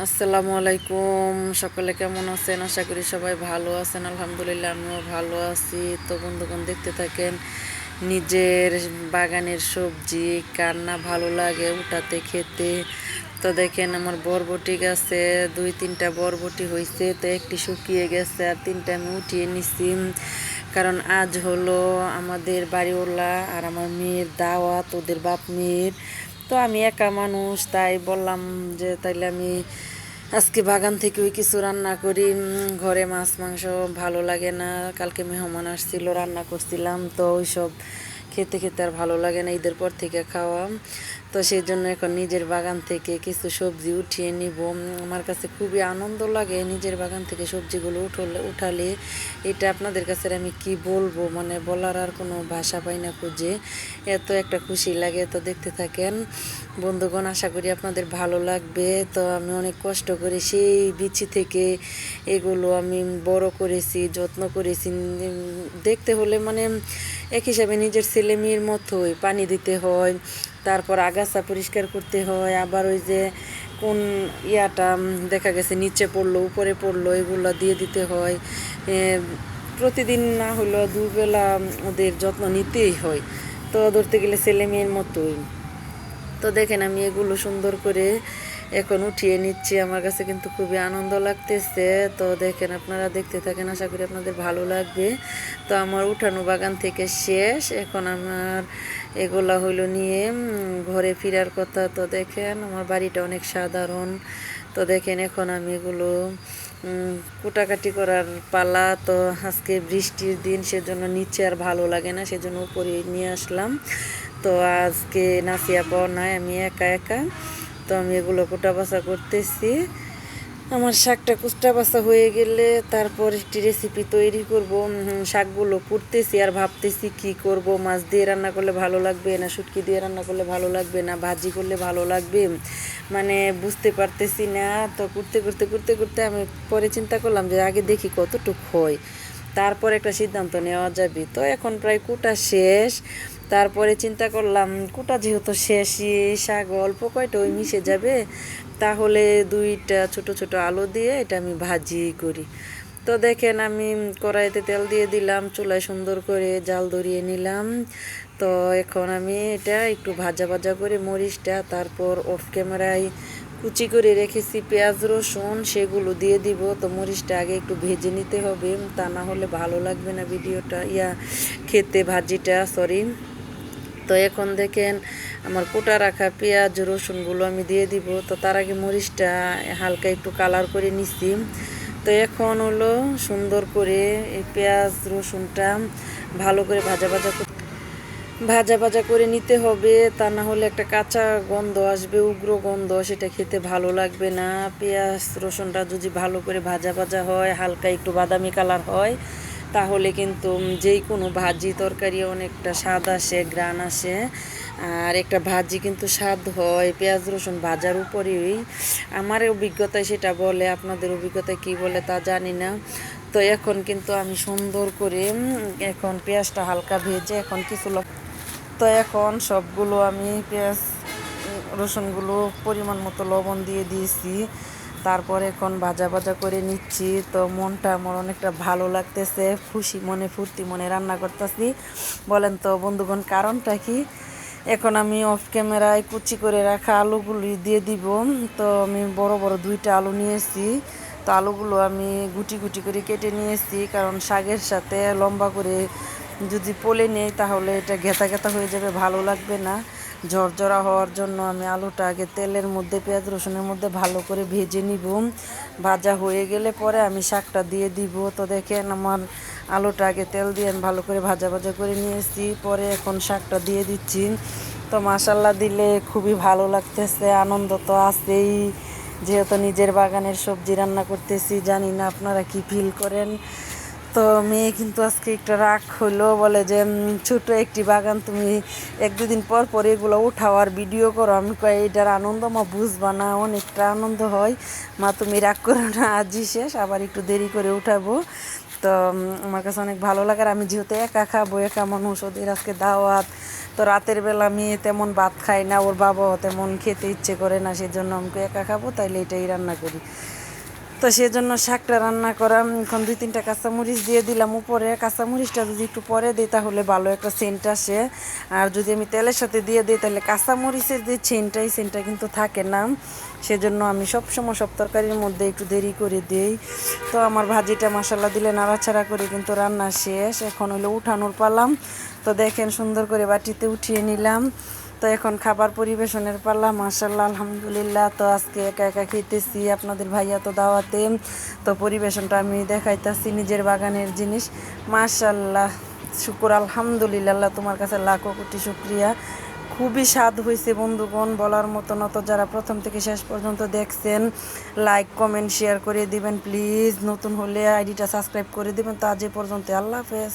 আসসালামু আলাইকুম। সকলে কেমন আছেন? আশা করি সবাই ভালো আছেন। আলহামদুলিল্লাহ আমিও ভালো আছি। তো বন্ধুগণ, দেখতে থাকেন নিজের বাগানের সবজি কার না ভালো লাগে উঠাতে খেতে। তো দেখেন আমার বরবটি গাছে 2-3টা বরবটি হয়েছে, তো একটি শুকিয়ে গেছে আর 3টা আমি উঠিয়ে নিছি। কারণ আজ হলো আমাদের বাড়িওয়ালা আর আমার মেয়ের দাওয়াত, ওদের বাপ মেয়ের। তো আমি একা মানুষ, তাই বললাম যে তাইলে আমি আজকে বাগান থেকে ওই কিছু রান্না করি। ঘরে মাছ মাংস ভালো লাগে না, কালকে মেহমান আসছিল রান্না করছিলাম, তো ওইসব খেতে খেতে আর ভালো লাগে না ঈদের পর থেকে খাওয়া। তো সেই জন্য এখন নিজের বাগান থেকে কিছু সবজি উঠিয়ে নিব। আমার কাছে খুবই আনন্দ লাগে নিজের বাগান থেকে সবজিগুলো উঠালে। এটা আপনাদের কাছে আমি কি বলবো, মানে বলার আর কোনো ভাষা পাই না খুঁজে, এত একটা খুশি লাগে। তো দেখতে থাকেন বন্ধুগণ, আশা করি আপনাদের ভালো লাগবে। তো আমি অনেক কষ্ট করে সেই বিচি থেকে এগুলো আমি বড় করেছি, যত্ন করেছি। দেখতে হলে মানে এক হিসাবে নিজের ছেলে মেয়ের মতোই পানি দিতে হয়, তারপর আগাছা পরিষ্কার করতে হয়, আবার ওই যে কোন ইয়াটা দেখা গেছে নিচে পড়লো উপরে পড়লো এগুলো দিয়ে দিতে হয়। প্রতিদিন না হলেও দুবেলা ওদের যত্ন নিতেই হয়। তো ধরতে গেলে ছেলে মেয়ের মতোই। তো দেখেন আমি এগুলো সুন্দর করে এখন উঠিয়ে নিচ্ছি, আমার কাছে কিন্তু খুবই আনন্দ লাগতেছে। তো দেখেন আপনারা দেখতে থাকেন, আশা করি আপনাদের ভালো লাগবে। তো আমার উঠানো বাগান থেকে শেষ, এখন আমার এগুলা হইলো নিয়ে ঘরে ফেরার কথা। তো দেখেন আমার বাড়িটা অনেক সাধারণ। তো দেখেন এখন আমি এগুলো কুটাকাটি করার পালা। তো আজকে বৃষ্টির দিন, সেজন্য নিচে আর ভালো লাগে না, সেজন্য উপরে নিয়ে আসলাম। তো আজকে নাসিয়া পাওয়া নাই, আমি একা একা। তো আমি এগুলো কুটা বাছা করতেছি। আমার শাকটা কুচটা বাছা হয়ে গেলে তারপর একটি রেসিপি তৈরি করব। শাকগুলো কুটতেছি আর ভাবতেছি কি করব, মাছ দিয়ে রান্না করলে ভালো লাগবে না শুটকি দিয়ে রান্না করলে ভালো লাগবে না ভাজি করলে ভালো লাগবে, মানে বুঝতে পারতেছি না। তো করতে করতে করতে করতে আমি পরে চিন্তা করলাম যে আগে দেখি কতটুকু হয়, তারপর একটা সিদ্ধান্ত নেওয়া যাবে। তো এখন প্রায় কুটা শেষ। তারপরে চিন্তা করলাম কুটা যেহেতু শেষই, শাক অল্প কয়টা ওই মিশে যাবে, তাহলে 2টা ছোট ছোট আলু দিয়ে এটা আমি ভাজি করি। তো দেখেন আমি কড়াইতে তেল দিয়ে দিলাম, চুলায় সুন্দর করে জাল ধরিয়ে নিলাম। তো এখন আমি এটা একটু ভাজা ভাজা করে মরিচটা, তারপর অফ ক্যামেরায় কুচি করে রেখেছি পেঁয়াজ রসুন সেগুলো দিয়ে দিব। তো মরিচটা আগে একটু ভেজে নিতে হবে, তা না হলে ভালো লাগবে না ভিডিওটা খেতে, ভাজিটা সরি। তো এখন দেখেন আমার কোটা রাখা পেঁয়াজ রসুনগুলো আমি দিয়ে দিব। তো তার আগে মরিচটা হালকা একটু কালার করে নিছি। তো এখন হলো সুন্দর করে এই পেঁয়াজ রসুনটা ভালো করে ভাজা ভাজা ভাজা ভাজা করে নিতে হবে, তা না হলে একটা কাঁচা গন্ধ আসবে, উগ্র গন্ধ, সেটা খেতে ভালো লাগবে না। পেঁয়াজ রসুনটা যদি ভালো করে ভাজা ভাজা হয়, হালকা একটু বাদামি কালার হয়, তাহলে কিন্তু যেই কোনো ভাজি তরকারি অনেকটা স্বাদ আসে, ঘ্রাণ আসে। আর একটা ভাজি কিন্তু স্বাদ হয় পেঁয়াজ রসুন ভাজার উপরেই, আমার অভিজ্ঞতায় সেটা বলে, আপনাদের অভিজ্ঞতায় কি বলে তা জানি না। তো এখন কিন্তু আমি সুন্দর করে এখন পেঁয়াজটা হালকা ভেজে এখন কিছু তো এখন সবগুলো আমি পেঁয়াজ রসুনগুলো পরিমাণ মতো লবণ দিয়ে দিয়েছি, তারপর এখন ভাজা ভাজা করে নিচ্ছি। তো মনটা আমার অনেকটা ভালো লাগতেছে, খুশি মনে ফুর্তি মনে রান্না করতেছি। বলেন তো বন্ধুগণ কারণটা কি? এখন আমি অফ ক্যামেরায় কুচি করে রাখা আলুগুলি দিয়ে দিব। তো আমি বড় বড় 2টা আলু নিয়েছি। তো আলুগুলো আমি গুটি গুটি করে কেটে নিয়েছি, কারণ শাকের সাথে লম্বা করে যদি পোলে নেই তাহলে এটা ঘেতা ঘেতা হয়ে যাবে, ভালো লাগবে না। ঝরঝরা হওয়ার জন্য আমি আলুটা আগে তেলের মধ্যে পেঁয়াজ রসুনের মধ্যে ভালো করে ভেজে নিব। ভাজা হয়ে গেলে পরে আমি শাকটা দিয়ে দিব। তো দেখেন আমার আলুটা আগে তেল দিয়ে আমি ভালো করে ভাজা ভাজা করে নিয়েছি, পরে এখন শাকটা দিয়ে দিচ্ছি। তো মাশাল্লাহ দিলে খুবই ভালো লাগতেছে, আনন্দ তো আছেই, যেহেতু নিজের বাগানের সবজি রান্না করতেছি। জানি না আপনারা কি ফিল করেন। তো মেয়ে কিন্তু আজকে একটা রাগ হইলো, বলে যে ছোট একটি বাগান তুমি 1-2 দিন পর পর এগুলো উঠাও আর ভিডিও করো। আমি কই এটার আনন্দ মা বুঝবা না, অনেকটা আনন্দ হয় মা, তুমি রাগ করো না, আজই শেষ, আবার একটু দেরি করে উঠাবো। তো আমার কাছে অনেক ভালো লাগে। আর আমি যেহেতু একা খাবো, একা মানুষ, ওদের আজকে দাওয়াত, তো রাতের বেলা আমি তেমন ভাত খাই না, ওর বাবাও তেমন খেতে ইচ্ছে করে না, সেজন্য আমাকে একা খাবো তাইলে এটাই রান্না করি। তো সেজন্য শাকটা রান্না করা, এখন 2-3টা কাঁচামরিচ দিয়ে দিলাম উপরে। কাঁচামরিচটা যদি একটু পরে দিই তাহলে ভালো একটা সেন্ট আসে, আর যদি আমি তেলের সাথে দিয়ে দিই তাহলে কাঁচামরিচের যে সেন্টটা কিন্তু থাকে না। সেজন্য আমি সবসময় সব তরকারির মধ্যে একটু দেরি করে দিই। তো আমার ভাজিটা মাসাল্লাহ দিলে নাড়াচাড়া করে কিন্তু রান্না শেষ, এখন হলো উঠানোর পালাম। তো দেখেন সুন্দর করে বাটিতে উঠিয়ে নিলাম। তো এখন খাবার পরিবেশনের পালা। মাশাআল্লাহ আলহামদুলিল্লাহ। তো আজকে একা একা খেতেছি, আপনাদের ভাইয়া তো দাওয়াতে, তো পরিবেশনটা আমি দেখাইতেছি, নিজের বাগানের জিনিস। মাশাআল্লাহ, শুকর আলহামদুলিল্লাহ, আল্লাহ তোমার কাছে লাখো কোটি শুকরিয়া। খুবই স্বাদ হয়েছে বন্ধুগণ, বলার মতো না। তো যারা প্রথম থেকে শেষ পর্যন্ত দেখছেন, লাইক কমেন্ট শেয়ার করে দিবেন প্লিজ। নতুন হলে আইডিটা সাবস্ক্রাইব করে দিবেন। তো আজ এ পর্যন্ত, আল্লাহ হাফেজ।